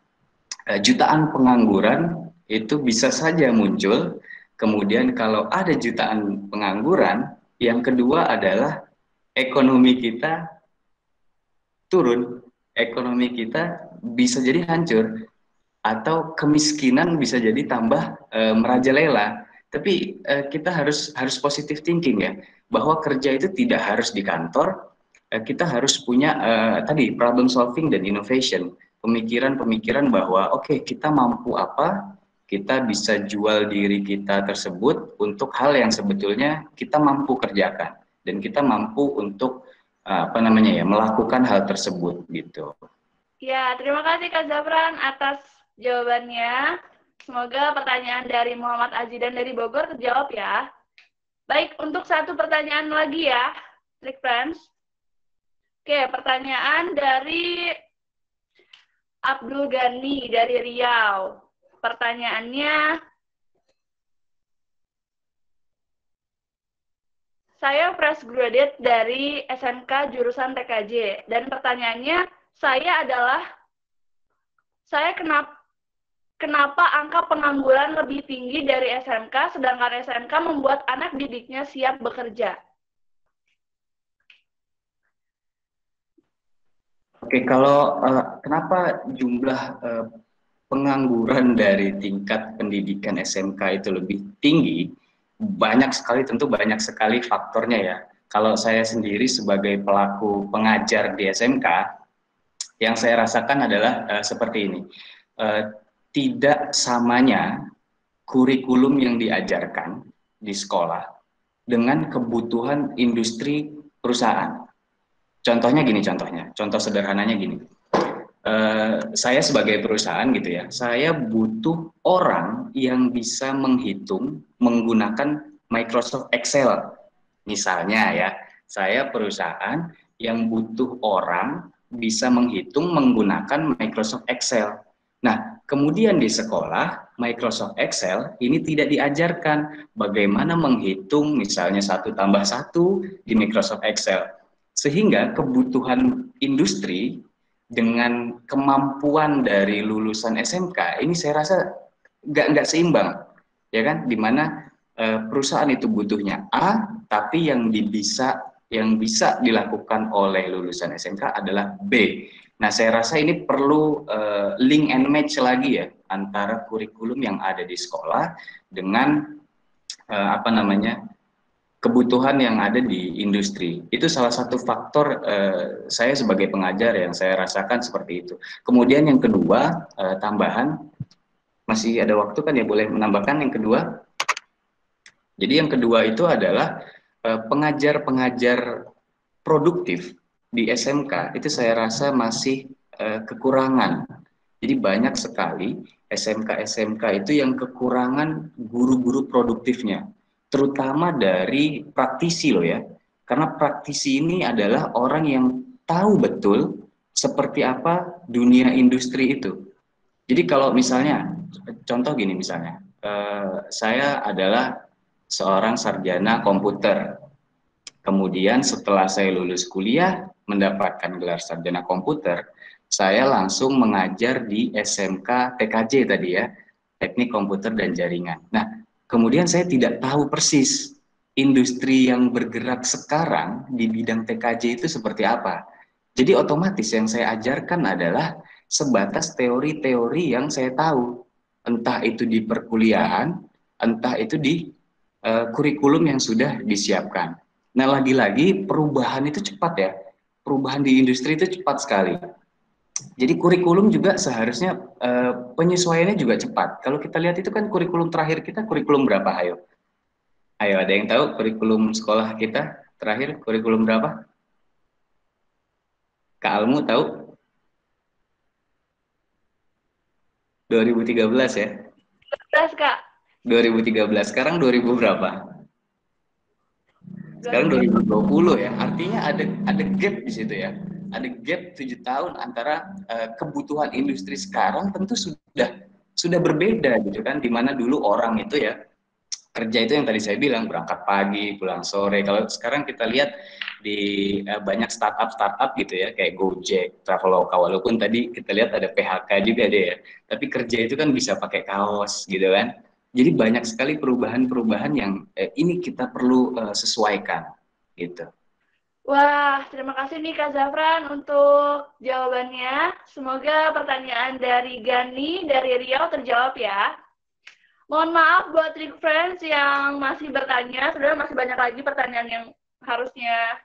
jutaan pengangguran itu bisa saja muncul. Kemudian kalau ada jutaan pengangguran, yang kedua adalah ekonomi kita turun, ekonomi kita bisa jadi hancur, atau kemiskinan bisa jadi tambah merajalela. Tapi kita harus positive thinking ya, bahwa kerja itu tidak harus di kantor. Kita harus punya tadi problem solving dan innovation, pemikiran-pemikiran bahwa kita mampu apa, kita bisa jual diri kita tersebut untuk hal yang sebetulnya kita mampu kerjakan dan kita mampu untuk melakukan hal tersebut gitu. Ya, terima kasih Kak Zafran atas jawabannya. Semoga pertanyaan dari Muhammad Azidan dari Bogor terjawab ya. Baik, untuk satu pertanyaan lagi ya, Trick Friends. Oke, pertanyaan dari Abdul Ghani dari Riau. Pertanyaannya, saya fresh graduate dari SMK jurusan TKJ. Dan pertanyaannya, kenapa angka pengangguran lebih tinggi dari SMK, sedangkan SMK membuat anak didiknya siap bekerja? Oke, kalau kenapa jumlah pengangguran dari tingkat pendidikan SMK itu lebih tinggi, tentu banyak sekali faktornya ya. Kalau saya sendiri sebagai pelaku pengajar di SMK, yang saya rasakan adalah seperti ini. Tidak samanya kurikulum yang diajarkan di sekolah dengan kebutuhan industri perusahaan. Contoh sederhananya gini. Saya sebagai perusahaan gitu ya, saya butuh orang yang bisa menghitung menggunakan Microsoft Excel. Misalnya ya, saya perusahaan yang butuh orang bisa menghitung menggunakan Microsoft Excel. Nah, kemudian di sekolah, Microsoft Excel ini tidak diajarkan bagaimana menghitung misalnya 1 tambah 1 di Microsoft Excel. Sehingga kebutuhan industri dengan kemampuan dari lulusan SMK ini saya rasa nggak seimbang, ya kan? Dimana perusahaan itu butuhnya A, tapi yang bisa dilakukan oleh lulusan SMK adalah B. Nah, saya rasa ini perlu link and match lagi ya antara kurikulum yang ada di sekolah dengan kebutuhan yang ada di industri. Itu salah satu faktor saya sebagai pengajar yang saya rasakan seperti itu. Kemudian yang kedua, tambahan, masih ada waktu kan ya, boleh menambahkan yang kedua. Jadi yang kedua itu adalah pengajar-pengajar produktif di SMK itu saya rasa masih kekurangan. Jadi banyak sekali SMK-SMK itu yang kekurangan guru-guru produktifnya, terutama dari praktisi loh ya. Karena praktisi ini adalah orang yang tahu betul seperti apa dunia industri itu. Jadi kalau misalnya, contoh gini misalnya, saya adalah seorang sarjana komputer. Kemudian setelah saya lulus kuliah, mendapatkan gelar sarjana komputer, saya langsung mengajar di SMK TKJ tadi ya, Teknik Komputer dan Jaringan. Nah, kemudian saya tidak tahu persis industri yang bergerak sekarang di bidang TKJ itu seperti apa. Jadi otomatis yang saya ajarkan adalah sebatas teori-teori yang saya tahu. Entah itu di perkuliahan, entah itu di kurikulum yang sudah disiapkan. Nah, lagi-lagi perubahan itu cepat ya. Perubahan di industri itu cepat sekali. Jadi kurikulum juga seharusnya penyesuaiannya juga cepat. Kalau kita lihat itu kan kurikulum terakhir kita kurikulum berapa? Ayo. Ayo, ada yang tahu kurikulum sekolah kita terakhir kurikulum berapa? Kak Almu tahu? 2013 ya. 13, Kak. 2013. Sekarang 2000 berapa? Sekarang 2020 ya. Artinya ada gap di situ ya. Ada gap 7 tahun antara kebutuhan industri sekarang tentu sudah berbeda gitu kan, dimana dulu orang itu ya kerja itu yang tadi saya bilang berangkat pagi pulang sore. Kalau sekarang kita lihat di banyak startup gitu ya kayak Gojek, Traveloka, walaupun tadi kita lihat ada PHK juga deh ya, tapi kerja itu kan bisa pakai kaos gitu kan. Jadi banyak sekali perubahan-perubahan yang ini kita perlu sesuaikan gitu. Wah, terima kasih nih Kak Zafran untuk jawabannya. Semoga pertanyaan dari Gani dari Riau terjawab ya. Mohon maaf buat Trick Friends yang masih bertanya, sebenarnya masih banyak lagi pertanyaan yang harusnya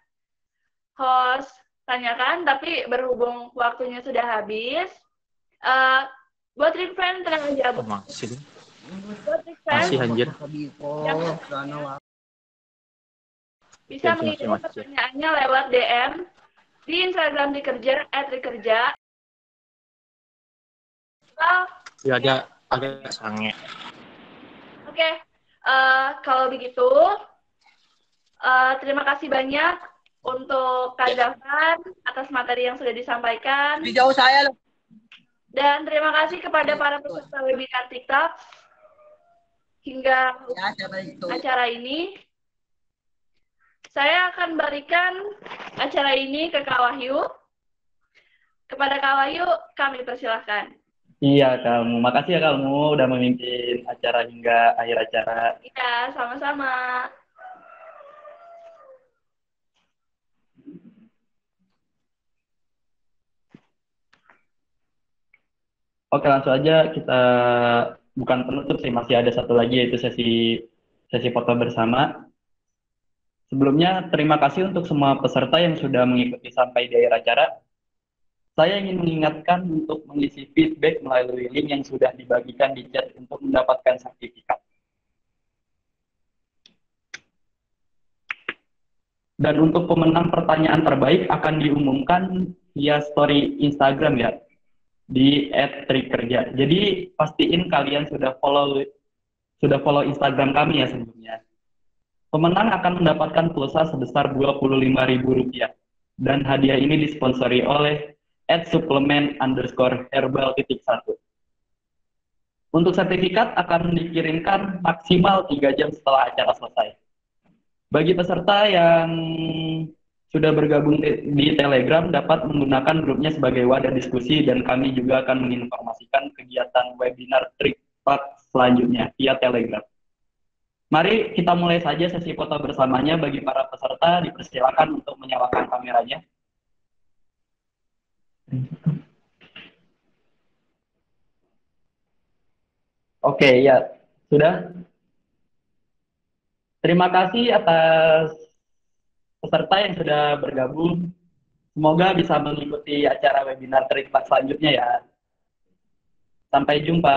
host tanyakan, tapi berhubung waktunya sudah habis, buat Trick Friends tenang aja. Buat Trick Friends, Masih anjir. Bisa mengirim pertanyaannya lewat DM di Instagram Trikerja @trikerja. Ya agak sange. Oke, kalau begitu terima kasih banyak untuk Kak Zafran atas materi yang sudah disampaikan. Jauh saya loh. Dan terima kasih kepada para peserta webinar TikTok hingga acara ini. Saya akan berikan acara ini ke Kak Wahyu. Kepada Kak Wahyu, kami persilahkan. Iya, kamu. Makasih ya kamu udah memimpin acara hingga akhir acara. Iya, sama-sama. Oke, langsung aja kita bukan penutup sih, masih ada satu lagi yaitu sesi foto bersama. Sebelumnya, terima kasih untuk semua peserta yang sudah mengikuti sampai di akhir acara. Saya ingin mengingatkan untuk mengisi feedback melalui link yang sudah dibagikan di chat untuk mendapatkan sertifikat. Dan untuk pemenang pertanyaan terbaik akan diumumkan via story Instagram ya, di @trikerja. Jadi pastiin kalian sudah follow Instagram kami ya sebelumnya. Pemenang akan mendapatkan pulsa sebesar Rp25.000 dan hadiah ini disponsori oleh @suplemen_herbal.1. Untuk sertifikat akan dikirimkan maksimal 3 jam setelah acara selesai. Bagi peserta yang sudah bergabung di Telegram dapat menggunakan grupnya sebagai wadah diskusi dan kami juga akan menginformasikan kegiatan webinar TrikTalk selanjutnya via Telegram. Mari kita mulai saja sesi foto bersamanya. Bagi para peserta dipersilakan untuk menyalakan kameranya. Oke, ya. Sudah? Terima kasih atas peserta yang sudah bergabung. Semoga bisa mengikuti acara webinar TrikTalk selanjutnya ya. Sampai jumpa.